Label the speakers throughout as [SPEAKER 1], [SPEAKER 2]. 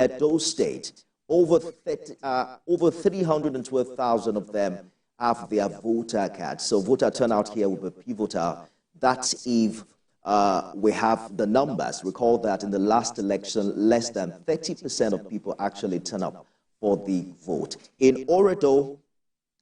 [SPEAKER 1] Edo State, over 312,000 of them have their voter cards. So voter turnout here will be pivotal. That's if we have the numbers. Recall that in the last election, less than 30% of people actually turn up for the vote. In Oredo,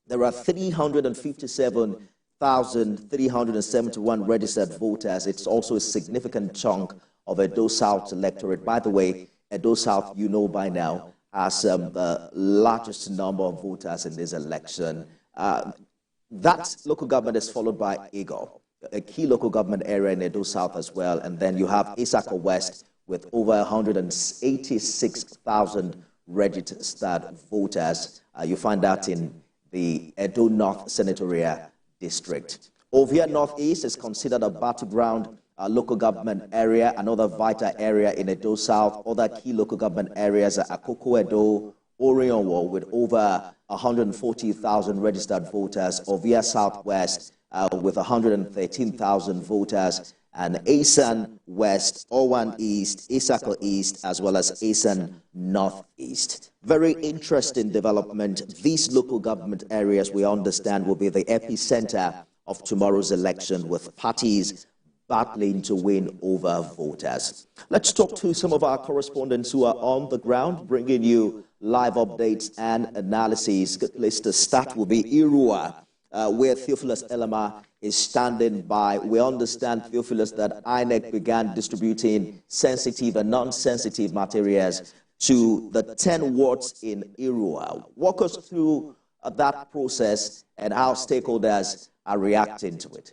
[SPEAKER 1] there are 357,371 registered voters. It's also a significant chunk of Edo South electorate. By the way, Edo South, you know by now, has the largest number of voters in this election. That local government is followed by Eagle, a key local government area in Edo South as well. And then you have Isaka West with over 186,000 registered voters. You find that in the Edo North Senatorial District. Ovia Northeast is considered a battleground local government area, another vital area in Edo South. Other key local government areas are Akoko Edo, Orionwo with over 140,000 registered voters, Ovia Southwest with 113,000 voters, and Asan West, Owan East, Isako East, as well as Asan Northeast. Very interesting development. These local government areas, we understand, will be the epicenter of tomorrow's election, with parties battling to win over voters. Let's talk to some of our correspondents who are on the ground, bringing you live updates and analyses. Good place to start will be Irua, where Theophilus Elema is standing by. We understand, Theophilus, that INEC began distributing sensitive and non-sensitive materials to the 10 wards in Irua. Walk us through that process and how stakeholders are reacting to it.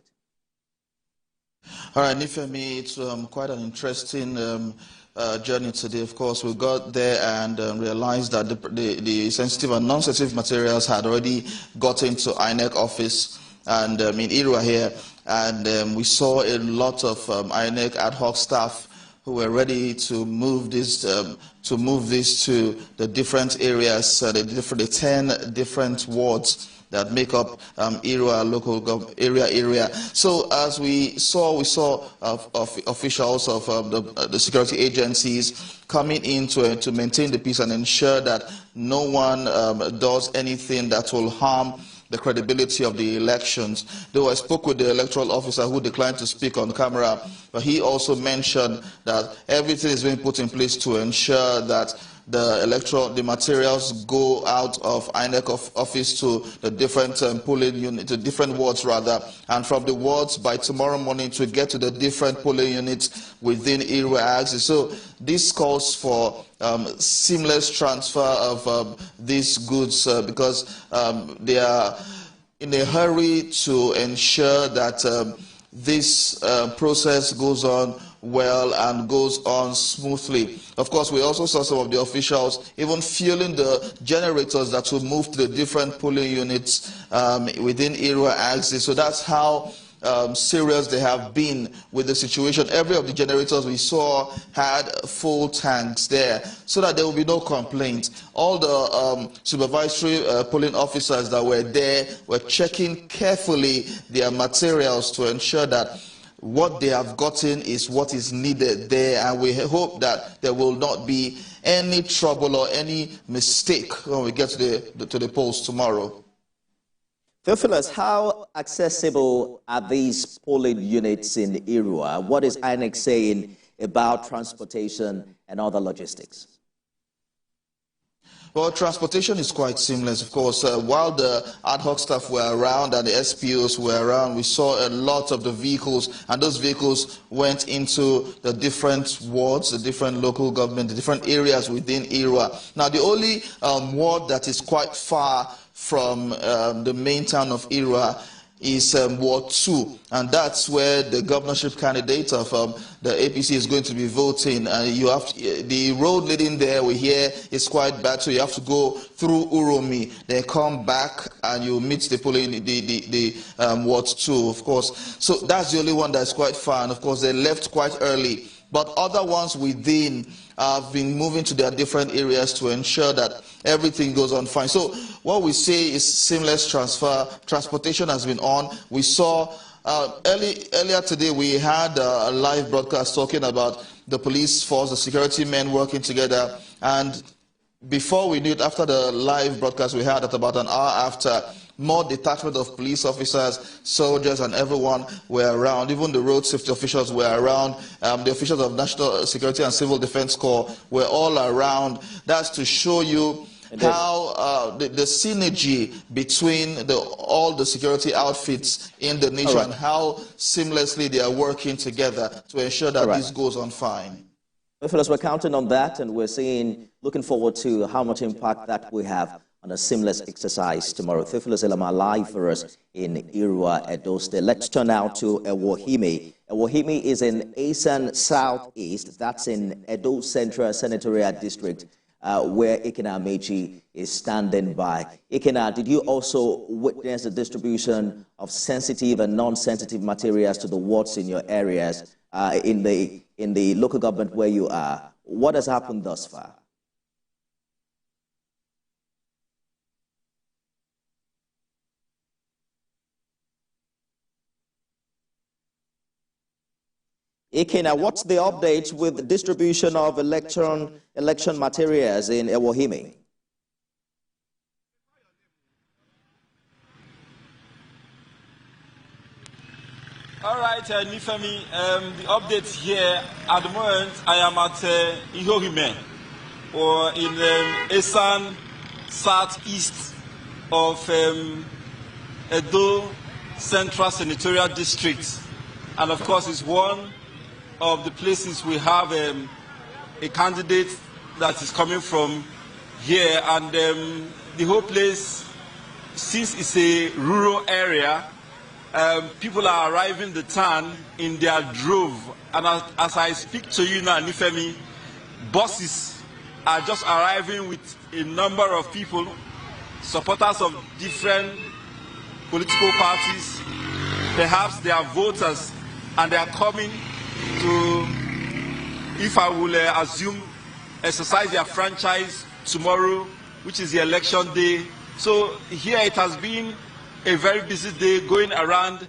[SPEAKER 2] All right, Nifemi, it's quite an interesting journey today. Of course, we got there and realized that the sensitive and non-sensitive materials had already gotten to INEC office and in Irua here, and we saw a lot of INEC ad hoc staff who were ready to move this to the different areas, the 10 different wards that make up Irua local area. So as we saw officials of the security agencies coming in to maintain the peace and ensure that no one does anything that will harm the credibility of the elections. Though I spoke with the electoral officer who declined to speak on camera, but he also mentioned that everything is being put in place to ensure that the materials go out of INEC office to the different polling units, to different wards rather, and from the wards by tomorrow morning to get to the different polling units within Irua axis. So this calls for seamless transfer of these goods because they are in a hurry to ensure that this process goes on well and goes on smoothly. Of course, we also saw some of the officials even fueling the generators that will move to the different polling units within Irua axis. So that's how serious they have been with the situation. Every of the generators we saw had full tanks there so that there will be no complaint. All the supervisory polling officers that were there were checking carefully their materials to ensure that what they have gotten is what is needed there, and we hope that there will not be any trouble or any mistake when we get to the polls tomorrow.
[SPEAKER 1] Theophilus, how accessible are these polling units in Irua? What is INEC saying about transportation and other logistics?
[SPEAKER 2] Well, transportation is quite seamless, of course. While the ad hoc staff were around and the SPOs were around, we saw a lot of the vehicles, and those vehicles went into the different wards, the different local government, the different areas within Irua. Now, the only ward that is quite far from the main town of Irua is Ward 2, and that's where the governorship candidate of the APC is going to be voting. The road leading there, we hear, is quite bad, so you have to go through Uromi, then come back, and you meet the polling, the Ward 2, of course. So that's the only one that's quite far, and of course they left quite early. But other ones within have been moving to their different areas to ensure that everything goes on fine. So what we say is seamless transfer. Transportation has been on. We saw earlier today we had a live broadcast talking about the police force, the security men working together, And before we knew it, after the live broadcast we had at about an hour after, more detachment of police officers, soldiers, and everyone were around. Even the road safety officials were around. The officials of National Security and Civil Defense Corps were all around. That's to show you how the synergy between all the security outfits in the nation and how seamlessly they are working together to ensure that this goes on fine.
[SPEAKER 1] Well, fellas, we're counting on that, and we're looking forward to how much impact that we have on a seamless exercise tomorrow. Theophilus Elama live for us in Irua, Edo State. Let's turn now to Ewohimi. Ewohimi is in Asan Southeast. That's in Edo Central Senatorial District, where Ikena Amechi is standing by. Ikena, did you also witness the distribution of sensitive and non-sensitive materials to the wards in your areas in the local government where you are? What has happened thus far? Ikena, what's the update with the distribution of election materials in Ewohimi?
[SPEAKER 3] All right, Nifemi, the update here at the moment, I am at Ihohime, or in Asan, southeast of Edo Central Senatorial District. And of course, it's one of the places we have a candidate that is coming from here. And the whole place, since it's a rural area, people are arriving the town in their drove. And as I speak to you now, Nifemi, buses are just arriving with a number of people, supporters of different political parties. Perhaps they are voters, and they are coming to, if I will assume, exercise their franchise tomorrow, which is the election day. So here it has been a very busy day going around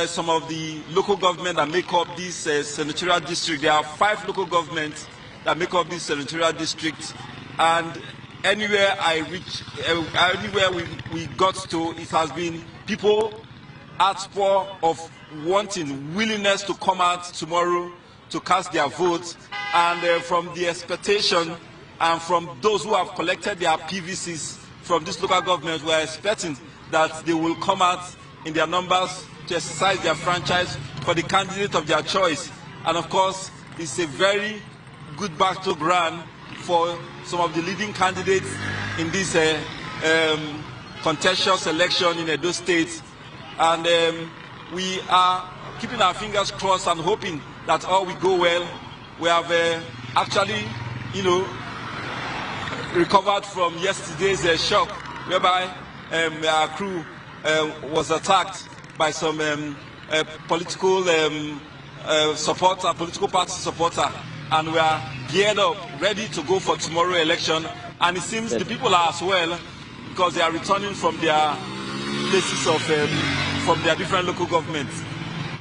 [SPEAKER 3] some of the local government that make up this senatorial district. There are 5 local governments that make up this senatorial district, and anywhere I reach, anywhere we got to, it has been people outpour of wanting, willingness to come out tomorrow to cast their votes. And from the expectation and from those who have collected their PVCs from this local government, we are expecting that they will come out in their numbers to exercise their franchise for the candidate of their choice. And of course, it's a very good battleground for some of the leading candidates in this contentious election in Edo State. And we are keeping our fingers crossed and hoping that all will go well. We have actually, recovered from yesterday's shock, whereby our crew was attacked by some political supporter, political party supporter, and we are geared up, ready to go for tomorrow election. And it seems the people are as well, because they are returning from their places of from their different local governments.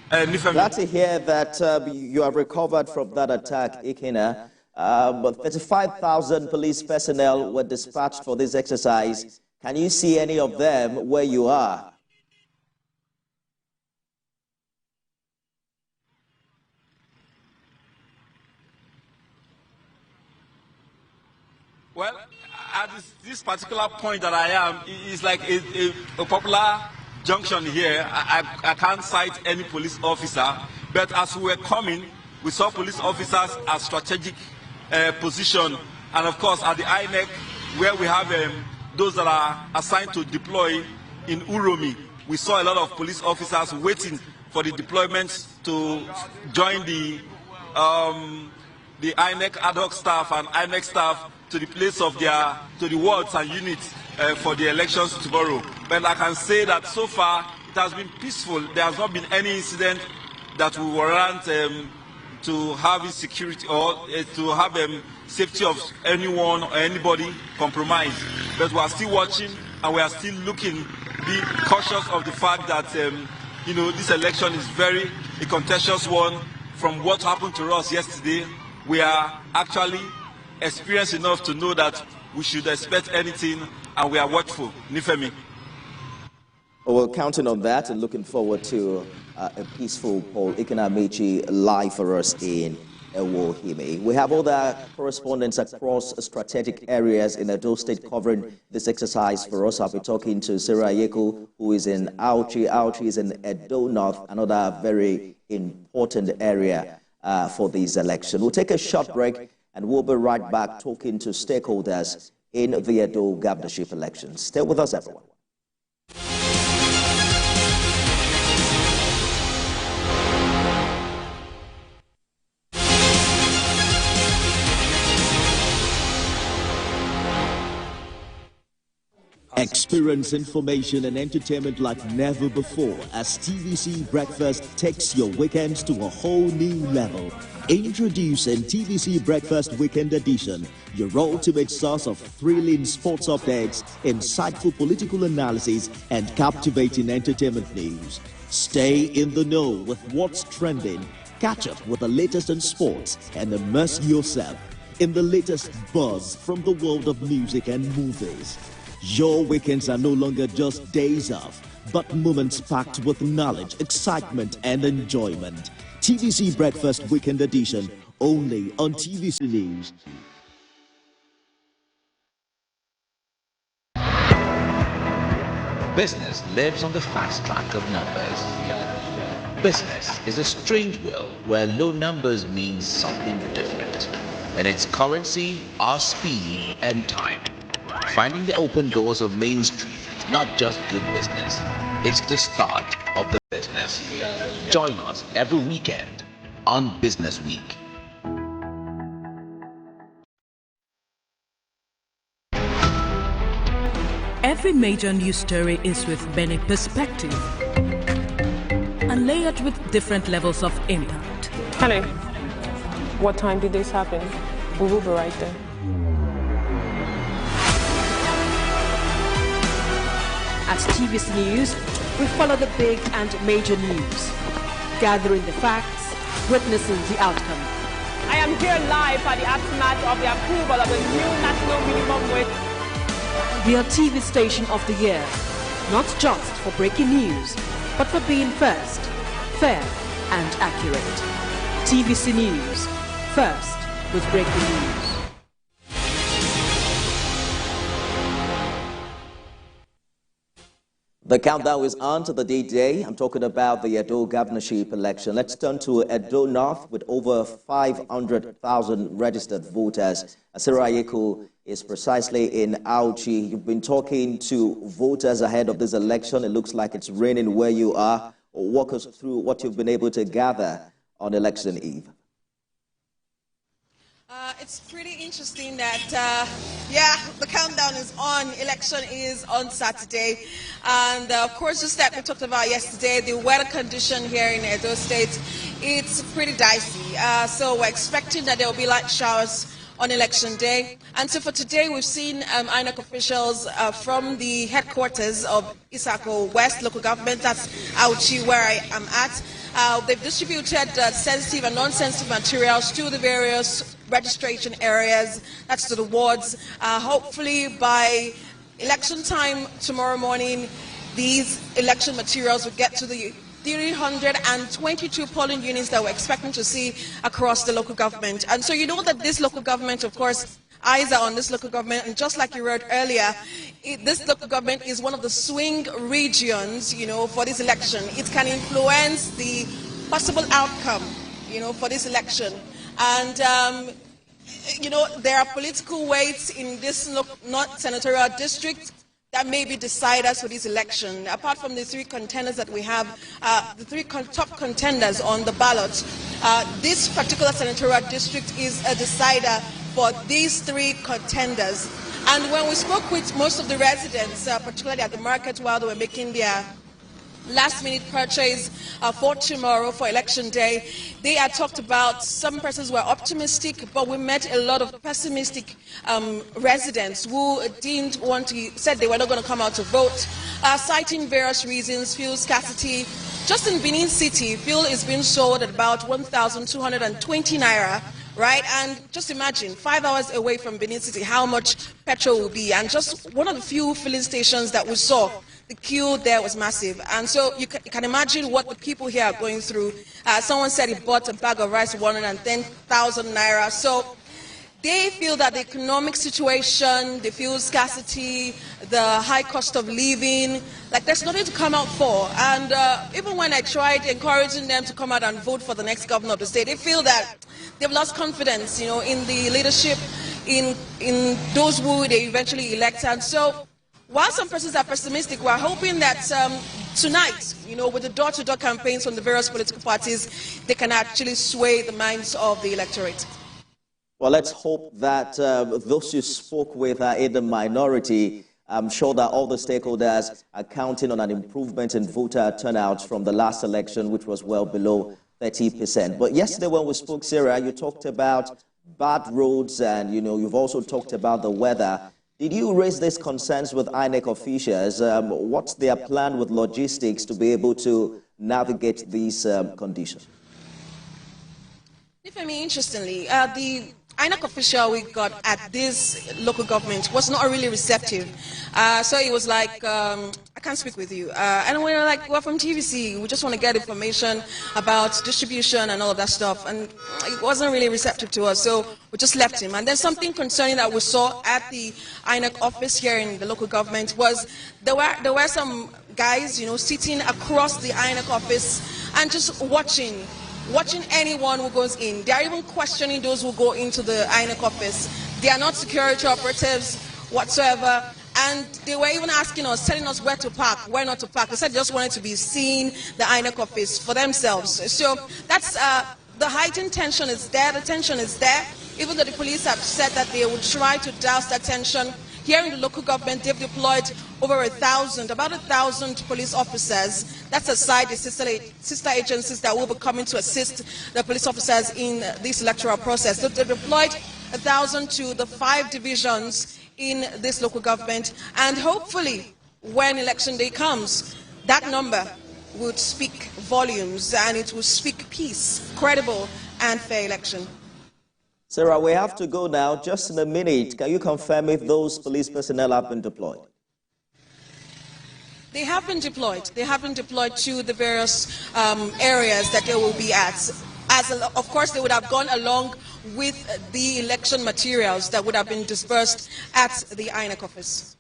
[SPEAKER 1] Glad to hear that you have recovered from that attack, Ikena. But 35,000 police personnel were dispatched for this exercise. Can you see any of them where you are?
[SPEAKER 3] Well, at this particular point that I am, is like a popular junction here. I can't cite any police officer, but as we were coming, we saw police officers at strategic position, and of course at the INEC, where we have those that are assigned to deploy in Uromi. We saw a lot of police officers waiting for the deployments to join the INEC ad hoc staff and INEC staff to the place of to the wards and units for the elections tomorrow. But I can say that so far it has been peaceful. There has not been any incident that will warrant to have insecurity or to have safety of anyone or anybody compromised. But we are still watching, and we are still looking, be cautious of the fact that this election is very a contentious one. From what happened to us yesterday, we are actually experienced enough to know that we should expect anything, and we are watchful. Nifemi.
[SPEAKER 1] Well, counting on that and looking forward to a peaceful Paul Ikenamechi live for us in Ewohimi. We have other correspondents across strategic areas in Edo State covering this exercise for us. I'll be talking to Sarah Yeku, who is in Auchi. Auchi is in Edo North, another very important area for this election. We'll take a short break and we'll be right back talking to stakeholders in the Edo governorship elections. Stay with us, everyone.
[SPEAKER 4] Experience information and entertainment like never before as TVC Breakfast takes your weekends to a whole new level. Introducing TVC Breakfast Weekend Edition, your ultimate source of thrilling sports updates, insightful political analysis, and captivating entertainment news. Stay in the know with what's trending, catch up with the latest in sports, and immerse yourself in the latest buzz from the world of music and movies. Your weekends are no longer just days off, but moments packed with knowledge, excitement, and enjoyment. TVC Breakfast Weekend Edition, only on TVC News.
[SPEAKER 5] Business lives on the fast track of numbers. Business is a strange world where low numbers mean something different. And its currency are speed and time. Finding the open doors of Main Street is not just good business, it's the start of the business. Join us every weekend on Business Week.
[SPEAKER 6] Every major news story is with many perspectives and layered with different levels of impact.
[SPEAKER 7] Hello. What time did this happen? We will be right there.
[SPEAKER 8] At TVC News, we follow the big and major news, gathering the facts, witnessing the outcome.
[SPEAKER 7] I am here live at the aftermath of the approval of the new national minimum wage.
[SPEAKER 8] We are TV station of the year, not just for breaking news, but for being first, fair and accurate. TVC News, first with breaking news.
[SPEAKER 1] The countdown is on to the D-Day. I'm talking about the Edo governorship election. Let's turn to Edo North with over 500,000 registered voters. Sarah Yeku is precisely in Auchi. You've been talking to voters ahead of this election. It looks like it's raining where you are. Walk us through what you've been able to gather on election eve.
[SPEAKER 9] It's pretty interesting that, the countdown is on. Election is on Saturday. And, of course, just like we talked about yesterday, the weather condition here in Edo State, it's pretty dicey. So we're expecting that there will be light showers on election day. And so for today, we've seen INEC officials from the headquarters of Isako West local government, that's Auchi, where I am at. They've distributed sensitive and non-sensitive materials to the various registration areas, that's to the wards. Hopefully by election time tomorrow morning, these election materials will get to the 322 polling units that we're expecting to see across the local government. And so you know that this local government, of course, eyes are on this local government, and just like you wrote earlier, this local government is one of the swing regions, for this election. It can influence the possible outcome, for this election. And, there are political weights in this North Senatorial District that may be deciders for this election. Apart from the three contenders that we have, the three top contenders on the ballot, this particular senatorial district is a decider for these three contenders. And when we spoke with most of the residents, particularly at the market while they were making their last-minute purchase for tomorrow, for election day, they had talked about some persons were optimistic, but we met a lot of pessimistic residents who said they were not going to come out to vote, citing various reasons: fuel scarcity. Just in Benin City, fuel is being sold at about 1,220 naira right? And just imagine, 5 hours away from Benin City, how much petrol will be. And just one of the few filling stations that we saw, the queue there was massive. And so you can imagine what the people here are going through. Someone said he bought a bag of rice for 110,000 naira. So they feel that the economic situation, the fuel scarcity, the high cost of living, like there's nothing to come out for. And even when I tried encouraging them to come out and vote for the next governor of the state, they feel that they've lost confidence, in the leadership, in those who they eventually elect. And so while some persons are pessimistic, we're hoping that tonight, with the door-to-door campaigns from the various political parties, they can actually sway the minds of the electorate.
[SPEAKER 1] Well, let's hope that those you spoke with are in the minority. I'm sure that all the stakeholders are counting on an improvement in voter turnout from the last election, which was well below 30%. But yesterday when we spoke, Sarah, you talked about bad roads and, you've also talked about the weather. Did you raise these concerns with INEC officials? What's their plan with logistics to be able to navigate these conditions?
[SPEAKER 9] Interestingly, the INEC official we got at this local government was not really receptive. So it was like, I can't speak with you. And we were like, we're from TVC. We just want to get information about distribution and all of that stuff. And it wasn't really receptive to us. So we just left him. And then something concerning that we saw at the INEC office here in the local government was there were some guys, sitting across the INEC office and just watching anyone who goes in. They are even questioning those who go into the INEC office. They are not security operatives whatsoever. And they were even asking us, telling us where to park, where not to park. They said they just wanted to be seeing the INEC office for themselves. So that's the heightened tension is there. The tension is there. Even though the police have said that they will try to douse that tension. Here in the local government, they've deployed about 1,000 police officers. That's aside the sister agencies that will be coming to assist the police officers in this electoral process. So they've deployed 1,000 to the 5 divisions in this local government. And hopefully, when election day comes, that number would speak volumes and it will speak peace, credible and fair election.
[SPEAKER 1] Sarah, we have to go now. Just in a minute, can you confirm if those police personnel have been deployed?
[SPEAKER 9] They have been deployed. They have been deployed to the various areas that they will be at. Of course, they would have gone along with the election materials that would have been dispersed at the INEC office.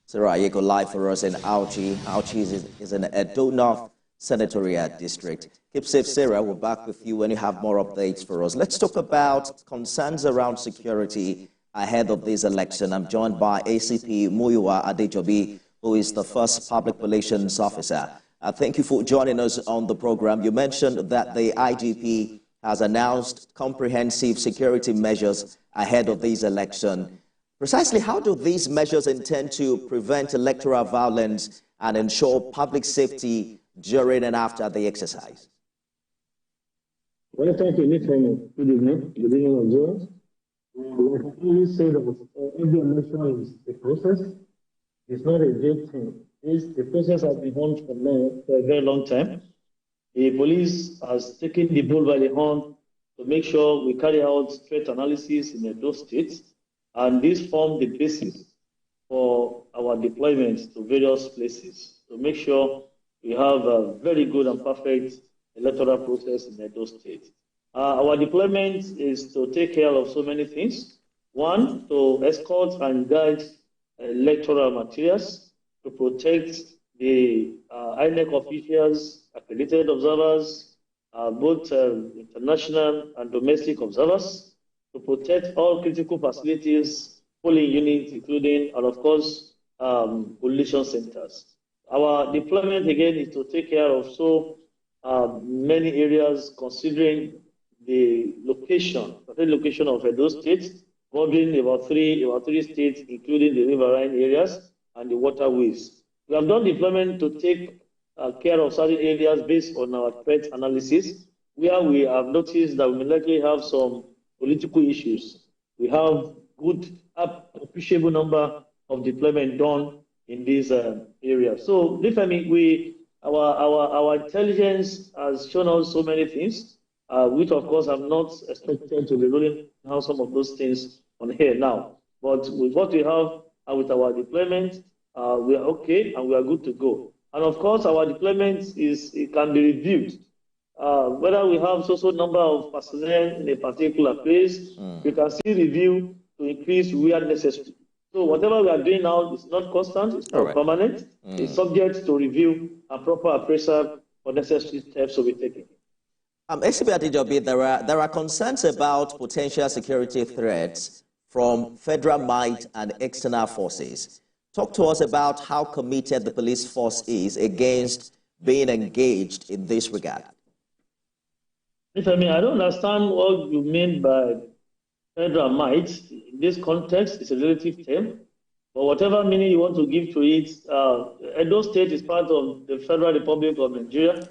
[SPEAKER 1] Sarah, you go live for us in Auchi. Auchi is in Edo North Senatorial District. Keep safe, Sarah. We're back with you when you have more updates for us. Let's talk about concerns around security ahead of this election. I'm joined by ACP Muyiwa Adejobi, who is the first public relations officer. Thank you for joining us on the program. You mentioned that the IGP has announced comprehensive security measures ahead of this election. Precisely how do these measures intend to prevent electoral violence and ensure public safety during and after the exercise?
[SPEAKER 10] Well, thank you, Nick. Good evening. Good evening, observers. We can always say that every election is a process. It's not a great thing. The process has been on for a very long time. The police has taken the bull by the horn to make sure we carry out threat analysis in those states, and this forms the basis for our deployment to various places to make sure we have a very good and perfect electoral process in those states. Our deployment is to take care of so many things. One, to escort and guide electoral materials, to protect the INEC officials, accredited observers, both international and domestic observers, to protect all critical facilities, polling units, including, and of course, collation centers. Our deployment, again, is to take care of so many areas, considering the location of those states, covering about three states, including the riverine areas and the waterways. We have done deployment to take care of certain areas based on our threat analysis, where we have noticed that we may likely have some political issues. We have good, appreciable number of deployment done in these areas. So, our intelligence has shown us so many things. which of course I'm not expected to be rolling out some of those things on here now. But with what we have and with our deployment, we are okay and we are good to go. And of course, our deployment it can be reviewed. Whether we have so number of personnel in a particular place, we can still review to increase where necessary. So whatever we are doing now is not constant, it's not permanent, it's subject to review and proper appraisal for necessary steps to be taken.
[SPEAKER 1] ACP Adejobi, there are concerns about potential security threats from federal might and external forces. Talk to us about how committed the police force is against being engaged in this regard.
[SPEAKER 10] I don't understand what you mean by federal might. In this context, it's a relative term. But whatever meaning you want to give to it, Edo State is part of the Federal Republic of Nigeria.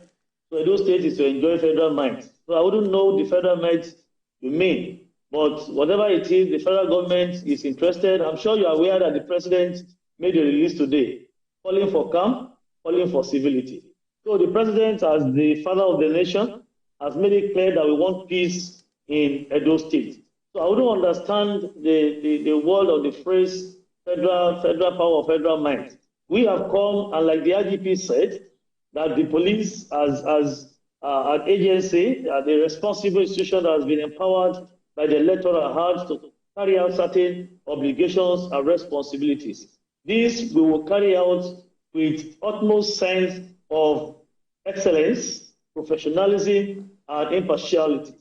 [SPEAKER 10] So Edo State is to enjoy federal might. So I wouldn't know the federal might you mean. But whatever it is, the federal government is interested. I'm sure you're aware that the president made a release today, calling for calm, calling for civility. So the president, as the father of the nation, has made it clear that we want peace in Edo State. So I wouldn't understand the word or the phrase federal power, federal might. We have come, and like the IGP said, that the police as an agency, the responsible institution that has been empowered by the electoral heart to carry out certain obligations and responsibilities. This we will carry out with utmost sense of excellence, professionalism, and impartiality.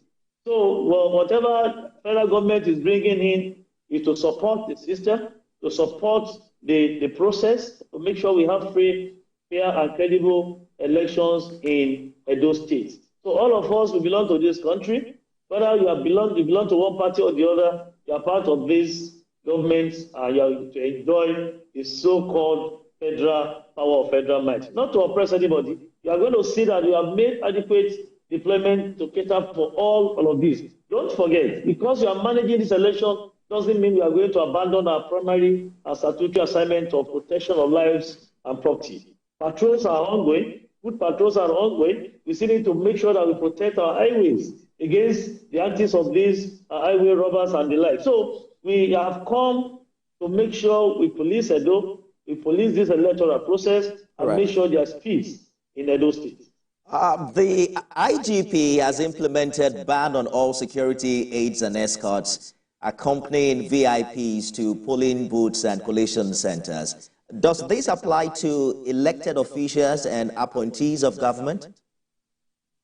[SPEAKER 10] So whatever federal government is bringing in is to support the system, to support the process, to make sure we have free, fair, and credible elections in Edo State. So all of us who belong to this country, whether you belong to one party or the other, you are part of this government and you are to enjoy the so-called federal power of federal might. Not to oppress anybody. You are going to see that you have made adequate deployment to cater for all of this. Don't forget, because you are managing this election doesn't mean we are going to abandon our primary and statutory assignment of protection of lives and property. Patrols are ongoing. Foot patrols are ongoing. We still need to make sure that we protect our highways against the antics of these highway robbers and the like. So we have come to make sure we police Edo, we police this electoral process, and make sure there's peace in Edo State.
[SPEAKER 1] The IGP has implemented ban on all security aids and escorts accompanying VIPs to polling booths and collation centers. Does this apply to elected officials and appointees of government?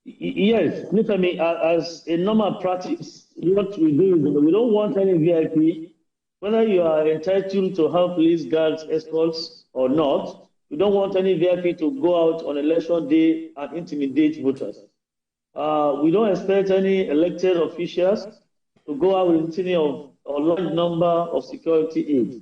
[SPEAKER 10] Yes, as a normal practice, what we do is we don't want any VIP, whether you are entitled to have police guards, escorts or not. We don't want any VIP to go out on election day and intimidate voters. We don't expect any elected officials to go out with any of a large number of security aids.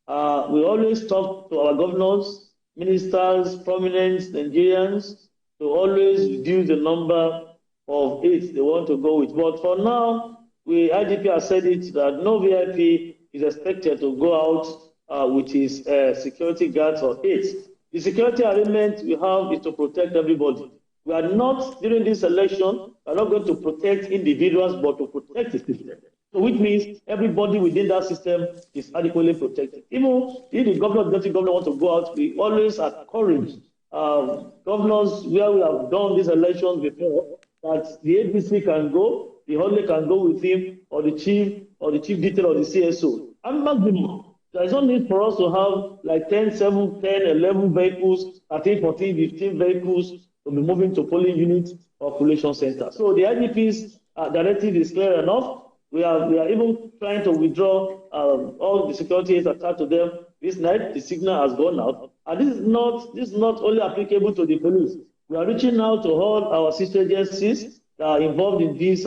[SPEAKER 10] We always talk to our governors, ministers, prominent Nigerians to always reduce the number of aids they want to go with. But for now, IGP has said it that no VIP is expected to go out with his security guards or aids. The security arrangement we have is to protect everybody. We are not, during this election, we are not going to protect individuals, but to protect the system. So which means everybody within that system is adequately protected. Even if the governor or deputy governor want to go out, we always encourage governors where we have done these elections before, that the APC can go, the Holy can go with him, or the chief detail or the CSO. And maximum. There is no need for us to have like 10, 7, 10, 11 vehicles, 13, 14, 15 vehicles to be moving to polling units or collation centers. So the IGP's directive is clear enough. We are even trying to withdraw all the security aids attached to them this night. The signal has gone out. And this is not only applicable to the police. We are reaching out to all our sister agencies that are involved in this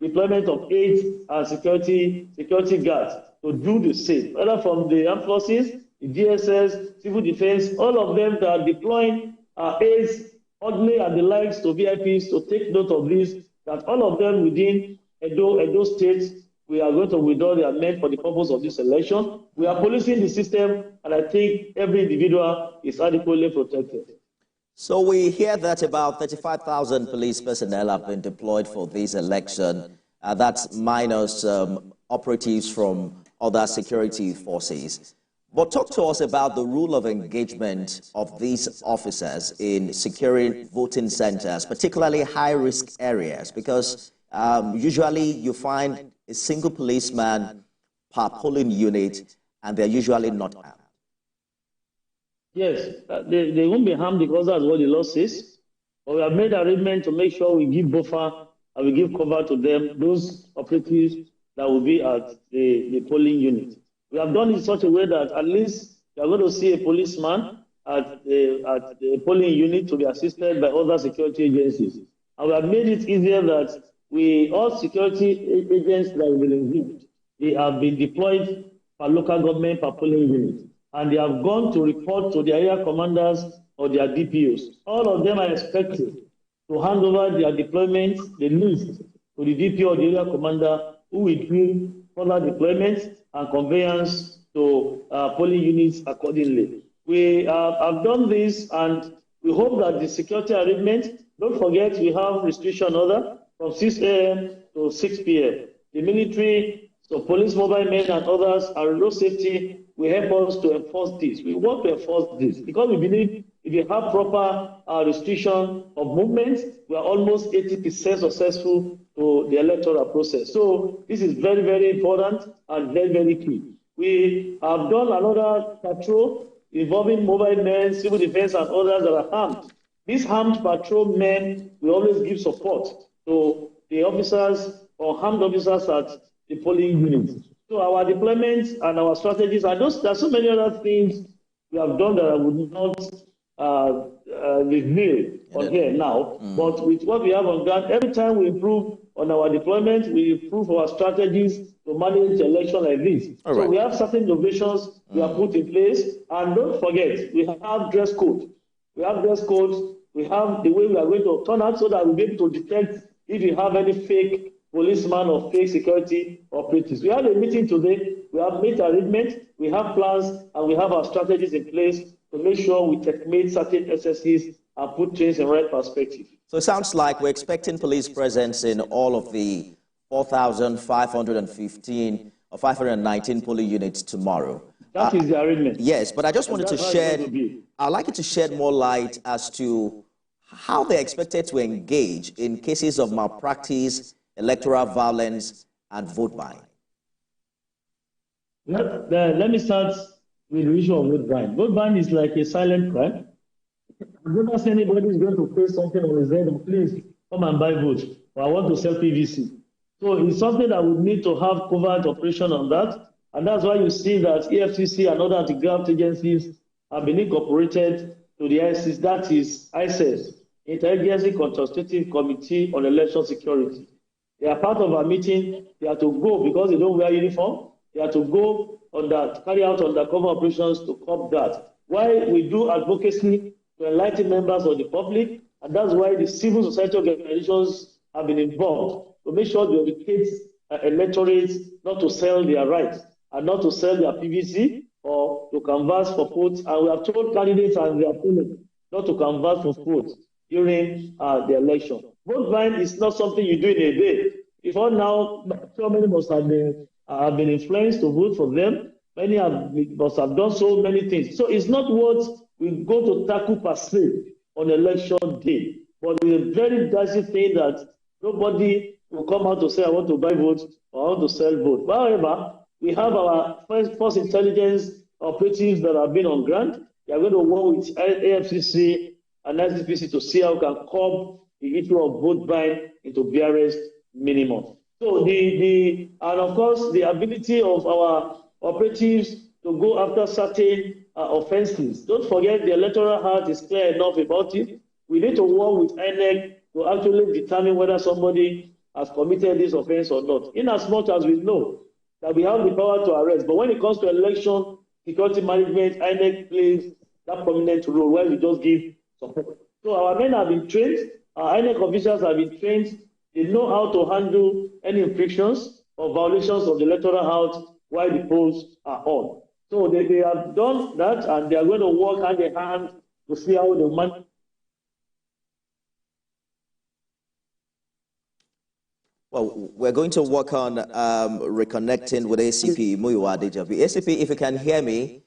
[SPEAKER 10] deployment of aids and security guards to do the same, whether from the armed forces, the DSS, civil defense, all of them that are deploying aids, orderly and the likes to VIPs to take note of this, that all of them within Edo State, we are going to withdraw their men for the purpose of this election. We are policing the system, and I think every individual is adequately protected.
[SPEAKER 1] So we hear that about 35,000 police personnel have been deployed for this election. That's minus operatives from other security forces. But talk to us about the rule of engagement of these officers in securing voting centers, particularly high-risk areas, because usually you find a single policeman per polling unit, and they're usually not armed.
[SPEAKER 10] Yes, they won't be harmed because that's what the law says. But we have made arrangement to make sure we give buffer and we give cover to them, those operatives that will be at the polling unit. We have done it in such a way that at least you are going to see a policeman at the polling unit to be assisted by other security agencies. And we have made it easier that all security agents that will be involved, they have been deployed per local government, per polling unit. And they have gone to report to the area commanders or their DPOs. All of them are expected to hand over their deployments, the list, to the DPO or the area commander, who will do further deployments and conveyance to polling units accordingly. We have done this, and we hope that the security arrangement, don't forget we have restriction order from 6 a.m. to 6 p.m. The military, so police, mobile men, and others, and road safety will help us to enforce this. We want to enforce this because we believe if you have proper restriction of movement, we are almost 80% successful to the electoral process. So this is very, very important and very, very key. We have done another patrol involving mobile men, civil defense, and others that are armed. These armed patrol men will always give support to the officers or armed officers at the polling units. So our deployments and our strategies, and there are so many other things we have done that I would not reveal on here now. But with what we have on ground, every time we improve on our deployment, we improve our strategies to manage election like this. So we have certain innovations we have put in place. And don't forget, we have dress code. We have dress codes. We have the way we are going to turn out so that we'll be able to detect if you have any fake policeman or fake security operatives. We had a meeting today. We have made arrangements. We have plans, and we have our strategies in place to make sure we checkmate certain SSCs and put things in the right perspective.
[SPEAKER 1] So it sounds like we're expecting police presence in all of the 4,515 or 519 polling units tomorrow.
[SPEAKER 10] That is the arrangement.
[SPEAKER 1] Yes, but I just wanted to shed, I'd like you to shed more light as to how they're expected to engage in cases of malpractice, electoral violence, and vote buying.
[SPEAKER 10] Let me start with the issue of vote buying. Vote buying is like a silent crime. I don't know if anybody is going to face something on his head, and please come and buy votes, or I want to sell PVC. So it's something that we need to have covert operation on that, and that's why you see that EFCC and other anti-graft agencies have been incorporated to the ISIS, that is ISIS, Interagency Consultative Committee on Election Security. They are part of our meeting. They are to go because they don't wear uniform. They are to go on that, carry out undercover operations to curb that. Why we do advocacy to enlighten members of the public, and that's why the civil society organizations have been involved to make sure they educate electorates not to sell their rights and not to sell their PVC or to canvass for votes. And we have told candidates and their opponents not to canvass for votes during the election. Vote buying is not something you do in a day. Before now, so many must have been influenced to vote for them. Many must have done so many things. So it's not what we go to tackle per se on election day, but it's a very dicey thing that nobody will come out to say, I want to buy votes or I want to sell votes. However, we have our first intelligence operatives that have been on ground. They are going to work with AFCC and SDPC to see how we can curb the issue of vote buying into BRS minimum. So and of course the ability of our operatives to go after certain offenses. Don't forget the electoral act is clear enough about it. We need to work with INEC to actually determine whether somebody has committed this offense or not. In as much as we know that we have the power to arrest, but when it comes to election security management, INEC plays that prominent role where we just give support. So our men have been trained, our INEC officials have been trained. They know how to handle any infractions or violations of the electoral act while the polls are on. So they have done that, and they are going to work hand in hand to see how they manage
[SPEAKER 1] Well, we're going to work on reconnecting with ACP Muyiwa Adejobi. ACP, if you can hear me,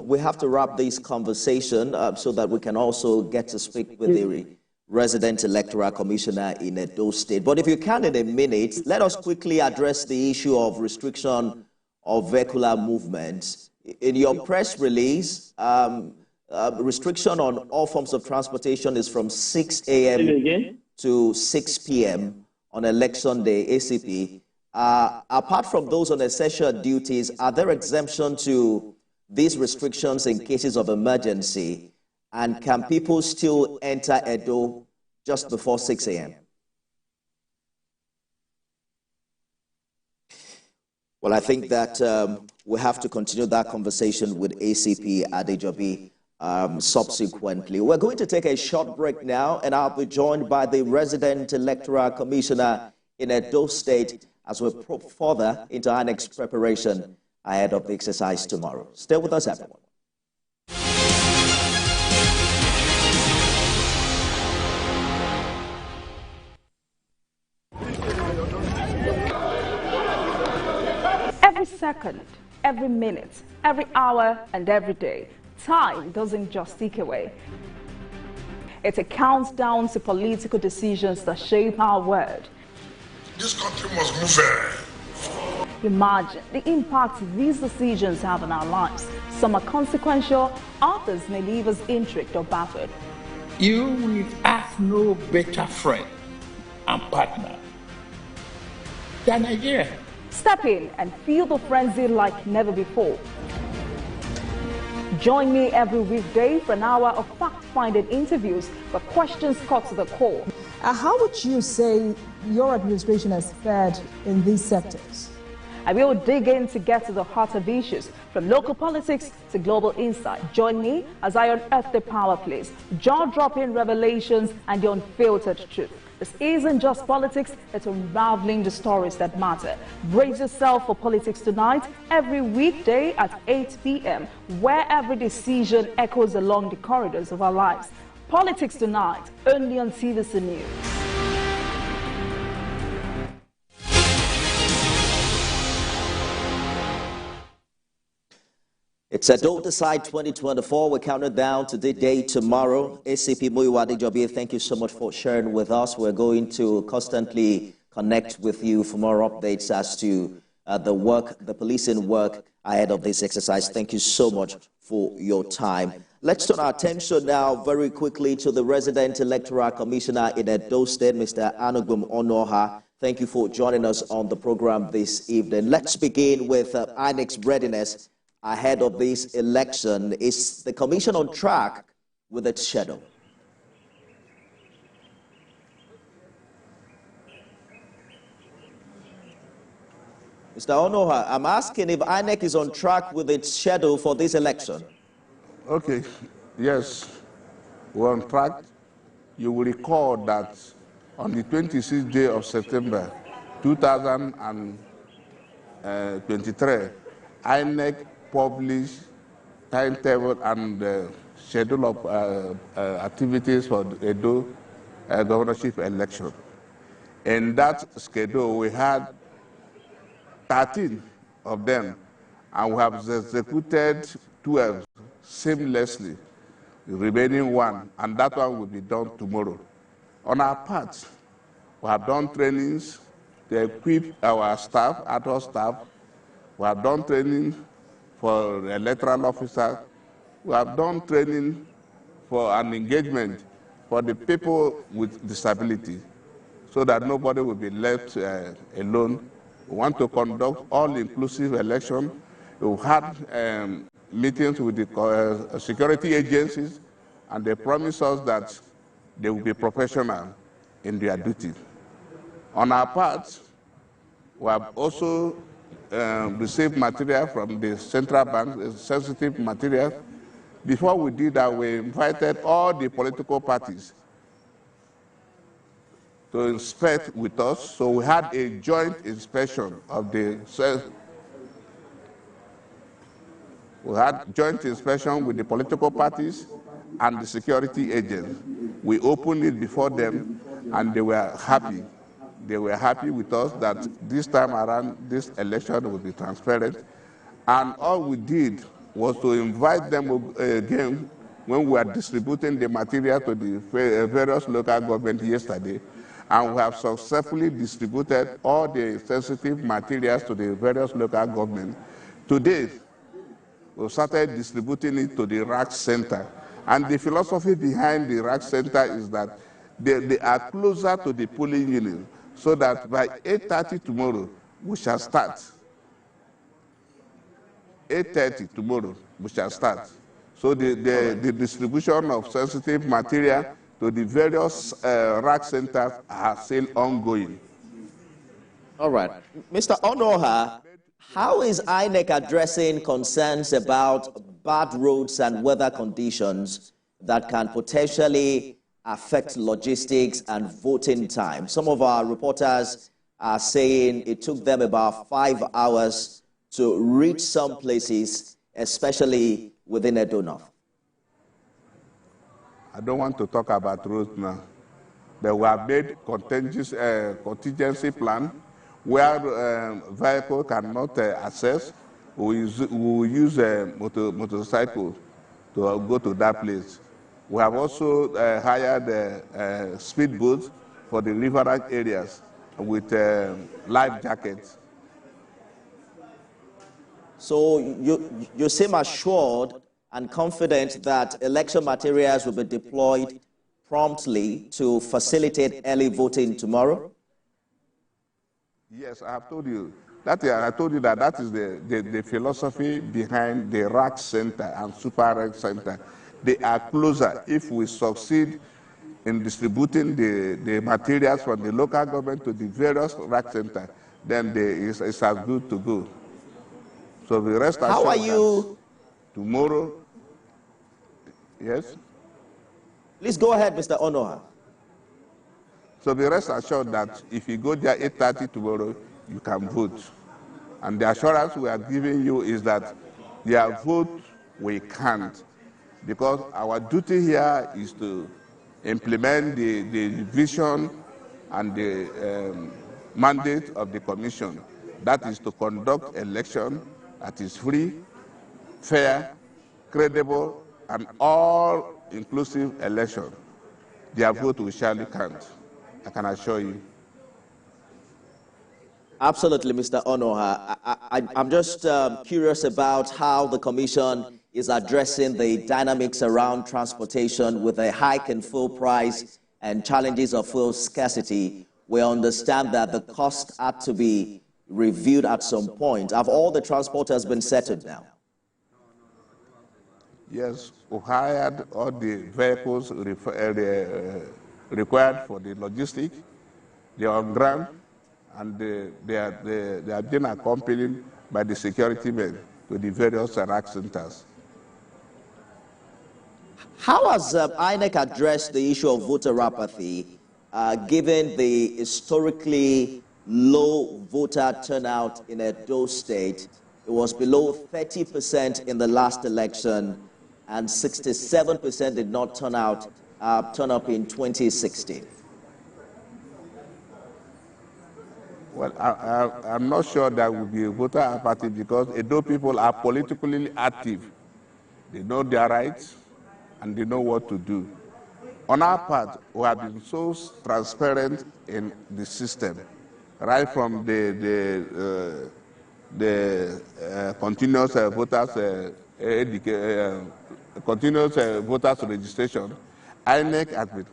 [SPEAKER 1] we have to wrap this conversation so that we can also get to speak with the resident electoral commissioner in Edo State. But if you can in a minute, let us quickly address the issue of restriction of vehicular movement. In your press release, restriction on all forms of transportation is from 6 a.m. to 6 p.m. on election day, ACP. Apart from those on essential duties, are there exemptions to these restrictions in cases of emergency? And can people still enter Edo just before 6 a.m.? Well, I think that we have to continue that conversation with ACP Adejobi subsequently. We're going to take a short break now, and I'll be joined by the resident electoral commissioner in Edo State as we probe further into our next preparation ahead of the exercise tomorrow. Stay with us, everyone.
[SPEAKER 7] Every second, every minute, every hour, and every day, time doesn't just tick away. It's a countdown to political decisions that shape our world.
[SPEAKER 11] This country must move.
[SPEAKER 7] Imagine the impact these decisions have on our lives. Some are consequential, others may leave us intrigued or baffled.
[SPEAKER 12] You will have no better friend and partner than Nigeria.
[SPEAKER 7] Step in and feel the frenzy like never before. Join me every weekday for an hour of fact-finding interviews where questions cut to the core.
[SPEAKER 13] How would you say your administration has fared in these sectors?
[SPEAKER 7] I will dig in to get to the heart of issues, from local politics to global insight. Join me as I unearth the power plays, jaw-dropping revelations and the unfiltered truth. This isn't just politics, it's unraveling the stories that matter. Brace yourself for Politics Tonight every weekday at 8 p.m., where every decision echoes along the corridors of our lives. Politics Tonight, only on TVC News.
[SPEAKER 1] It's Edo Decide 2024. We're counting down to the day tomorrow. ACP Muyiwa Adejobi, thank you so much for sharing with us. We're going to constantly connect with you for more updates as to the policing work ahead of this exercise. Thank you so much for your time. Let's turn our attention now very quickly to the resident electoral commissioner in Edo State, Mr. Anugum Onoha. Thank you for joining us on the program this evening. Let's begin with INEC's readiness ahead of this election. Is the commission on track with its schedule? Mr. Onoha, I'm asking if INEC is on track with its schedule for this election.
[SPEAKER 12] Okay, yes, we're on track. You will recall that on the 26th day of September 2023, INEC published timetable and schedule of activities for the Edo governorship election. In that schedule, we had 13 of them, and we have executed 12 seamlessly, the remaining one, and that one will be done tomorrow. On our part, we have done trainings to equip our staff, adult staff. We have done training for electoral officers. We have done training for an engagement for the people with disability so that nobody will be left alone. We want to conduct all-inclusive election. We've had meetings with the security agencies, and they promise us that they will be professional in their duty. On our part, we have also received material from the central bank, sensitive material. Before we did that, we invited all the political parties to inspect with us. So we had a joint inspection of the with the political parties and the security agents. We opened it before them, and they were happy They were happy with us that this time around, this election would be transparent. And all we did was to invite them again when we were distributing the material to the various local governments yesterday. And we have successfully distributed all the sensitive materials to the various local governments. Today, we started distributing it to the RAC Center. And the philosophy behind the RAC Center is that they are closer to the polling unit, so that by 8:30 tomorrow, we shall start. 8:30 tomorrow, we shall start. So the distribution of sensitive material to the various RAC centers are still ongoing.
[SPEAKER 1] All right. Mr. Onoha, how is INEC addressing concerns about bad roads and weather conditions that can potentially affect logistics and voting time? Some of our reporters are saying it took them about 5 hours to reach some places, especially within Edo North.
[SPEAKER 12] I don't want to talk about roads now, but we have made contingency plan where vehicle cannot access. We will use a motorcycle to go to that place. We have also hired speedboats for the riverine areas with life jackets.
[SPEAKER 1] So you seem assured and confident that election materials will be deployed promptly to facilitate early voting tomorrow?
[SPEAKER 12] Yes, I have told you. I told you that is the philosophy behind the RAC Center and Super RAC Center. They are closer. If we succeed in distributing the materials from the local government to the various RAC Centers, then it's as good to go. So we rest assured.
[SPEAKER 1] How are you?
[SPEAKER 12] Tomorrow, yes?
[SPEAKER 1] Please go ahead, Mr. Onoha.
[SPEAKER 12] So we rest assured that if you go there 8:30 tomorrow, you can vote. And the assurance we are giving you is that their vote we can't. Because our duty here is to implement the vision and the mandate of the commission. That is to conduct election that is free, fair, credible, and all-inclusive election. Their vote we surely count. I can assure you.
[SPEAKER 1] Absolutely, Mr. Onoha. I'm just curious about how the Commission is addressing the dynamics around transportation with a hike in fuel price and challenges of fuel scarcity. We understand that the cost had to be reviewed at some point. Have all the transporters been settled now?
[SPEAKER 12] Yes, we hired all the vehicles required for the logistics. They are on ground, and they are being accompanied by the security men to the various RAC centers.
[SPEAKER 1] How has INEC addressed the issue of voter apathy, given the historically low voter turnout in Edo State? It was below 30% in the last election, and 67% did not turn up in 2016.
[SPEAKER 12] Well, I'm not sure that will be voter apathy because Edo people are politically active. They know their rights and they know what to do. On our part, we have been so transparent in the system, right from the continuous voters registration. INEC has been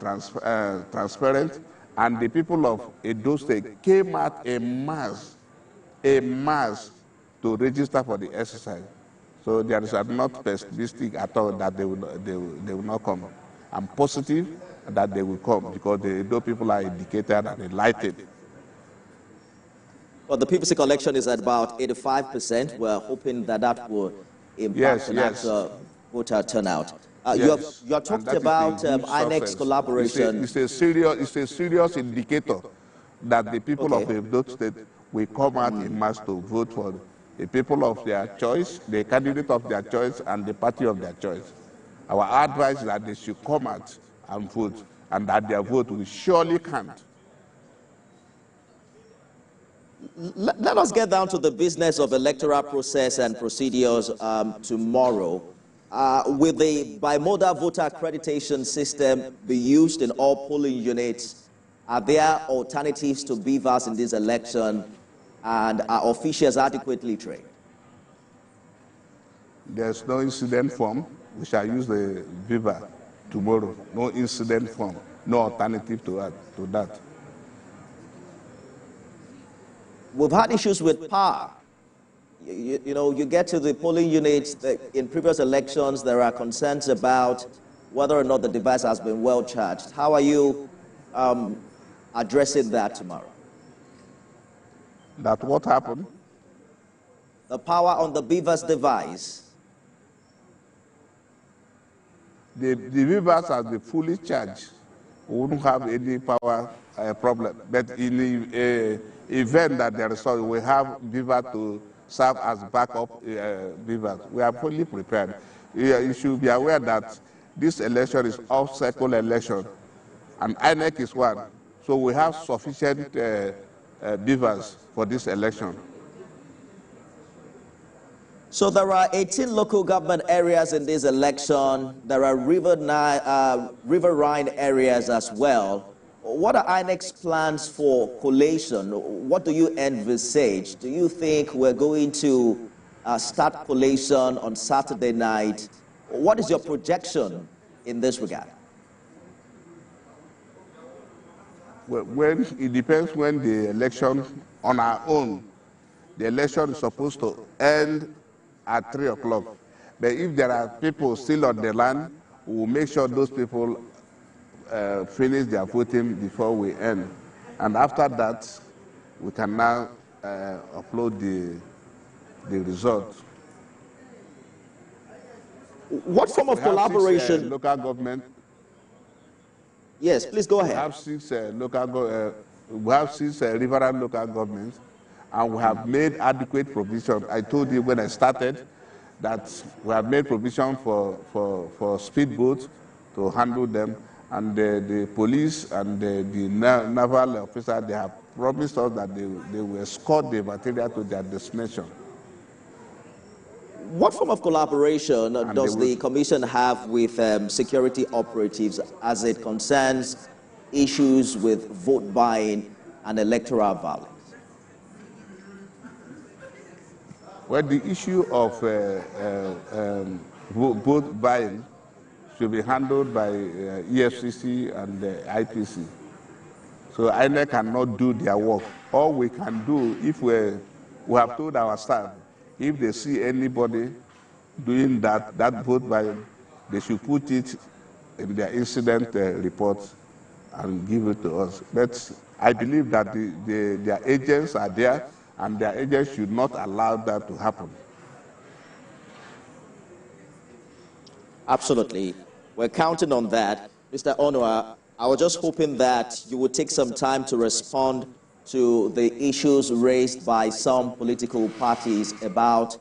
[SPEAKER 12] transparent, and the people of Edo State came out en masse to register for the exercise. So there is not pessimistic at all that they will not come. I'm positive that they will come because the Edo people are educated and enlightened.
[SPEAKER 1] Well, the PVC collection is at about 85%. We're hoping that will impact on voter turnout. You are talking about INEC's collaboration.
[SPEAKER 12] It's a serious indicator that the people of Edo State will come out in mass to vote for the people of their choice, the candidate of their choice, and the party of their choice. Our advice is that they should come out and vote, and that their vote will surely count.
[SPEAKER 1] Let us get down to the business of electoral process and procedures tomorrow. Will the bimodal voter accreditation system be used in all polling units? Are there alternatives to beavers in this election? And are officials adequately trained?
[SPEAKER 12] There's no incident form. We shall use the beaver tomorrow. No incident form. No alternative to that.
[SPEAKER 1] We've had issues with power. You get to the polling units. In previous elections, there are concerns about whether or not the device has been well charged. How are you addressing that tomorrow?
[SPEAKER 12] That what happened?
[SPEAKER 1] The power on the beaver's device.
[SPEAKER 12] The beavers are the fully charged. We wouldn't have any power problem. But in the event that there is, we have beaver to serve as backup beavers. We are fully prepared. You should be aware that this election is off-cycle election, and INEC is one. So we have sufficient beavers for this election.
[SPEAKER 1] So there are 18 local government areas in this election. There are riverine areas as well. What are INEC's plans for collation? What do you envisage? Do you think we're going to start collation on Saturday night? What is your projection in this regard?
[SPEAKER 12] Well, it depends when the election, on our own, the election is supposed to end at 3 o'clock. But if there are people still on the land, we will make sure those people finish their voting before we end. And after that, we can now upload the results.
[SPEAKER 1] What form of collaboration?
[SPEAKER 12] 6, local government.
[SPEAKER 1] Yes, please go ahead.
[SPEAKER 12] We have 6 riverine local governments, and we have made adequate provision. I told you when I started that we have made provision for speedboats to handle them, and the police and the naval officers, they have promised us that they will escort the material to their destination.
[SPEAKER 1] What form of collaboration does the Commission have with security operatives as it concerns issues with vote buying and electoral violence?
[SPEAKER 12] Well, the issue of vote buying should be handled by EFCC and the IPC. So INEC cannot do their work. All we can do, if we have told our staff, if they see anybody doing that vote buying, they should put it in their incident report and give it to us. But I believe that their agents are there, and their agents should not allow that to happen.
[SPEAKER 1] Absolutely. We're counting on that. Mr. Onua, I was just hoping that you would take some time to respond to the issues raised by some political parties about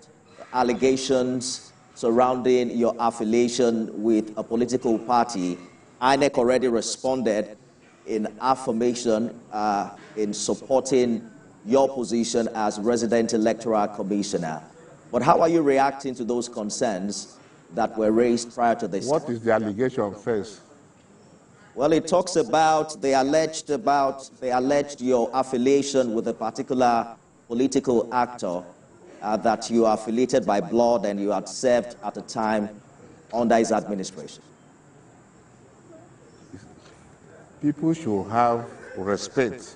[SPEAKER 1] allegations surrounding your affiliation with a political party. INEC already responded in affirmation in supporting your position as resident electoral commissioner. But how are you reacting to those concerns that were raised prior to this?
[SPEAKER 12] What is the allegation first?
[SPEAKER 1] Well, it talks about they alleged your affiliation with a particular political actor, that you are affiliated by blood and you had served at a time under his administration.
[SPEAKER 12] People should have respect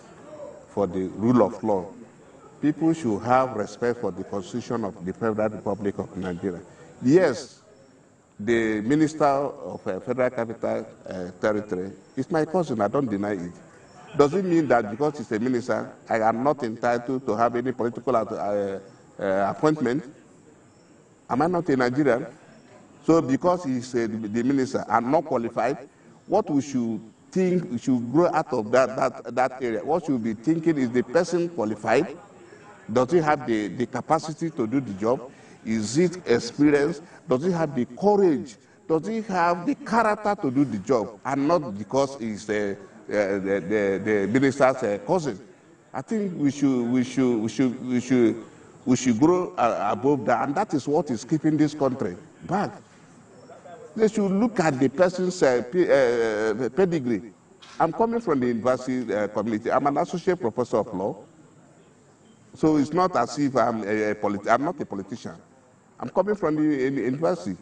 [SPEAKER 12] for the rule of law. People should have respect for the Constitution of the Federal Republic of Nigeria. Yes, the Minister of Federal Capital Territory is my cousin. I don't deny it. Does it mean that because he's a minister, I am not entitled to have any political appointment? Am I not a Nigerian? So because he's the minister, I'm not qualified. What we should think, we should grow out of that area. What we should be thinking is the person qualified? Does he have the capacity to do the job? Is it experience? Does he have the courage? Does he have the character to do the job? And not because he's the minister's cousin. I think we should grow above that, and that is what is keeping this country back. They should look at the person's pedigree. I'm coming from the university community. I'm an associate professor of law. So it's not as if I'm not a politician. I'm coming from the university.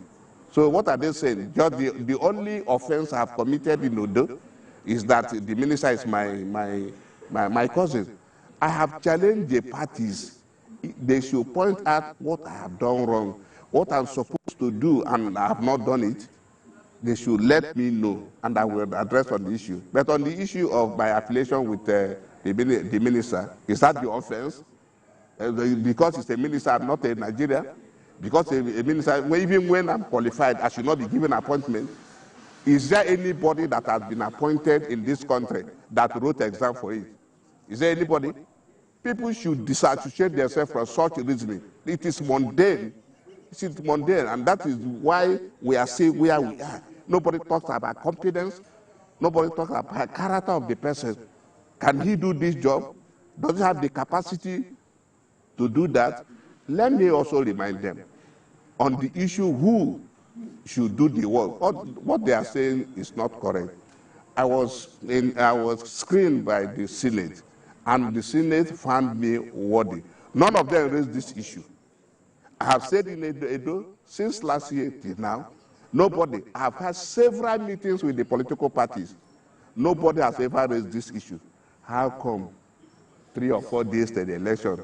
[SPEAKER 12] So what are they saying? Just the only offense I've committed in Odo is that the minister is my cousin. I have challenged the parties. They should point out what I have done wrong, what I'm supposed to do, and I have not done it. They should let me know, and I will address on the issue. But on the issue of my affiliation with the minister, is that the offense? Because it's a minister, I'm not a Nigerian. Because a minister, even when I'm qualified, I should not be given an appointment. Is there anybody that has been appointed in this country that wrote exam for it? Is there anybody? People should disassociate themselves from such reasoning. It is mundane. It is mundane, and that is why we are saying where we are. Nobody talks about competence. Nobody talks about the character of the person. Can he do this job? Does he have the capacity to do that? Let me also remind them on the issue who should do the work. What they are saying is not correct. I was screened by the Senate, and the Senate found me worthy. None of them raised this issue. I have said in Edo since last year till now, nobody. I have had several meetings with the political parties. Nobody has ever raised this issue. How come 3 or 4 days to the election?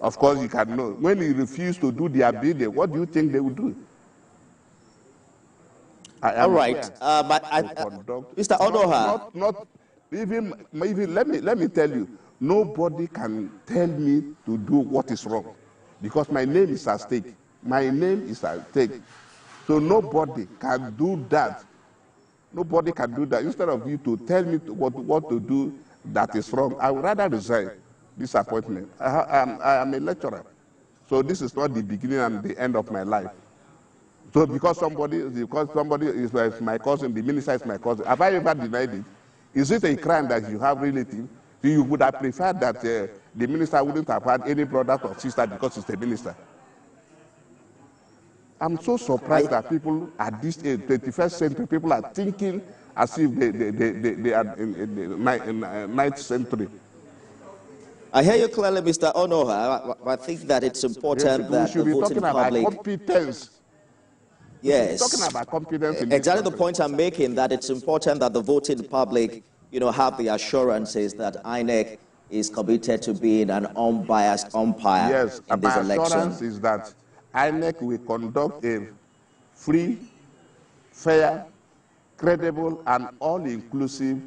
[SPEAKER 12] Of course, you can know. When you refuse to do their bidding, what do you think they will do?
[SPEAKER 1] All right, Mr. Onoha.
[SPEAKER 12] Not even let me tell you, nobody can tell me to do what is wrong, because my name is at stake. My name is at stake. So nobody can do that. Nobody can do that. Instead of you to tell me what to do that is wrong, I would rather resign this appointment. I am a lecturer. So this is not the beginning and the end of my life. So because somebody is my cousin, the minister is my cousin, have I ever denied it? Is it a crime that you have relatives? So you would have preferred that the minister wouldn't have had any brother or sister because he's the minister. I'm so surprised that people at this age, 21st century, people are thinking as if they are in the 9th century.
[SPEAKER 1] I hear you clearly, Mr. Onoha. I think that it's important that
[SPEAKER 12] we should be talking about competence.
[SPEAKER 1] Yes.
[SPEAKER 12] Talking about competence.
[SPEAKER 1] Exactly the point I'm making, that it's important that the voting public, have the assurances that INEC is committed to being an unbiased umpire in this election.
[SPEAKER 12] Yes, assurance is that INEC will conduct a free, fair, credible, and all-inclusive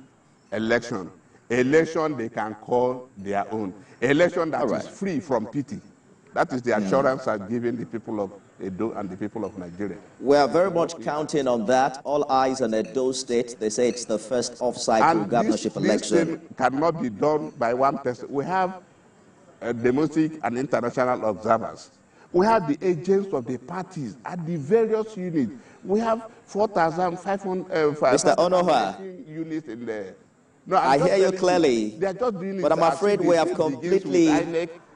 [SPEAKER 12] election. Election they can call their own. Election that is free from pity. That is the assurance I've given the people of Edo and the people of Nigeria.
[SPEAKER 1] We are very much counting on that. All eyes on Edo State. They say it's the first off-cycle governorship election.
[SPEAKER 12] This cannot be done by one person. We have domestic and international observers. We have the agents of the parties at the various units. We have 4,500
[SPEAKER 1] Mr. Onoha,
[SPEAKER 12] units in there.
[SPEAKER 1] No, I hear you clearly,
[SPEAKER 12] they are just doing
[SPEAKER 1] but I'm afraid we have completely...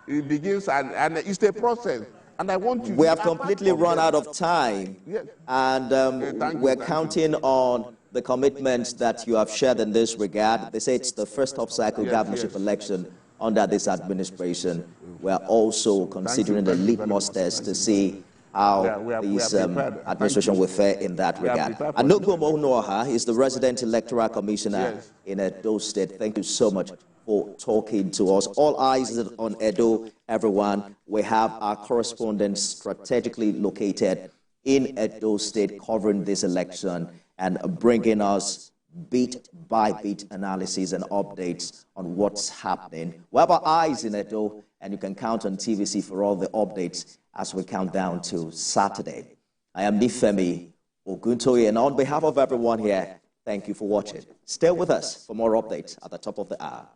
[SPEAKER 12] It begins and it's a process. And I want you...
[SPEAKER 1] We have completely run out of time.
[SPEAKER 12] Yes.
[SPEAKER 1] And we're counting on the commitments that you have shared in this regard. They say it's the first off-cycle governorship election under this administration. We're also considering the litmus test to see how this administration will fare in that regard. Anugo Monoha is the resident electoral commissioner in Edo State. Thank you so much for talking to us. All eyes on Edo, everyone. We have our correspondents strategically located in Edo State covering this election and bringing us bit-by-bit analysis and updates on what's happening. We have our eyes in Edo, and you can count on TVC for all the updates as we count down to Saturday. I am Nifemi Oguntoye, and on behalf of everyone here, thank you for watching. Stay with us for more updates at the top of the hour.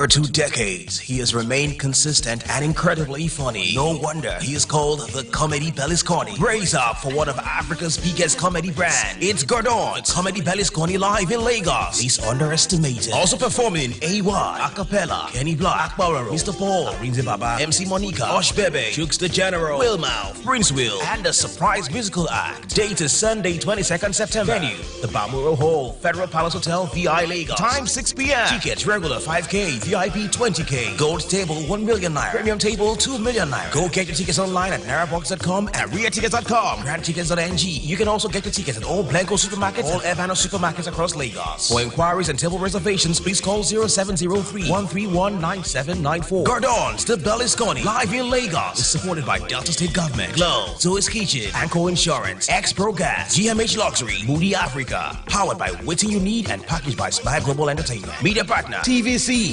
[SPEAKER 14] over 2 decades, he has remained consistent and incredibly funny. No wonder he is called the Comedy Berlusconi. Raise up for one of Africa's biggest comedy brands. It's Gordon, the Comedy Berlusconi live in Lagos. He's underestimated. Also performing AY, Acapella, Kenny Black, Akbararo, Mr. Paul, Rinze Baba, MC Monica, Osh Bebe, Chooks the General, Will Mouth, Prince Will, and a surprise musical act. Date is Sunday, 22nd September. Venue, the Balmoral Hall, Federal Palace Hotel, VI Lagos. Time 6 p.m. Tickets regular 5K, VIP 20K, Gold table 1 million naira, Premium table 2 million naira. Go get your tickets online at nairabox.com and reatickets.com, grandtickets.ng. You can also get your tickets at all Blanco supermarkets, all Evano supermarkets across Lagos. For inquiries and table reservations, please call 0703-131-9794. Gordon's the Berlusconi live in Lagos is supported by Delta State Government, Glow, Zoe's Kitchen, Anko Insurance, X-Pro Gas, GMH Luxury, Moody Africa. Powered by Waiting You Need and packaged by Spy Global Entertainment. Media partner, TVC.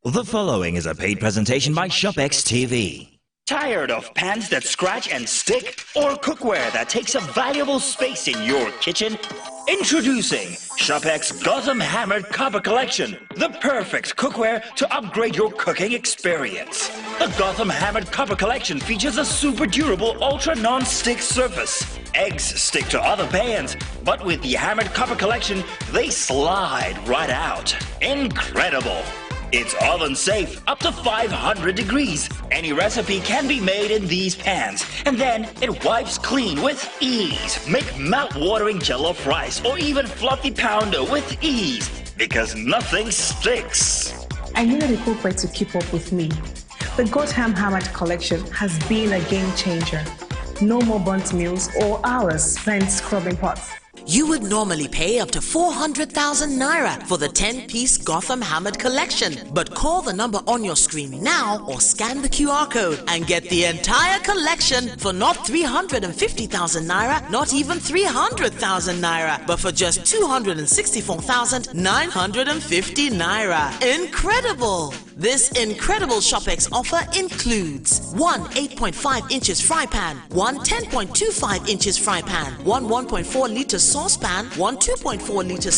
[SPEAKER 15] The following is a paid presentation by ShopX TV.
[SPEAKER 16] Tired of pans that scratch and stick? Or cookware that takes up valuable space in your kitchen? Introducing ShopX Gotham Hammered Copper Collection, the perfect cookware to upgrade your cooking experience. The Gotham Hammered Copper Collection features a super durable ultra non-stick surface. Eggs stick to other pans, but with the Hammered Copper Collection, they slide right out. Incredible! It's oven safe up to 500 degrees. Any recipe can be made in these pans, and then it wipes clean with ease. Make mouth-watering jollof rice or even fluffy pounder with ease, because nothing sticks.
[SPEAKER 17] I needed a cookware to keep up with me. The Gotham Hammered Collection has been a game changer. No more burnt meals or hours spent scrubbing pots.
[SPEAKER 18] You would normally pay up to 400,000 naira for the 10-piece Gotham Hammered Collection. But call the number on your screen now or scan the QR code and get the entire collection for not 350,000 naira, not even 300,000 naira, but for just 264,950 naira. Incredible! This incredible ShopX offer includes one 8.5 inches fry pan, one 10.25 inches fry pan, one 1.4 liter saucepan, one 2.4 liter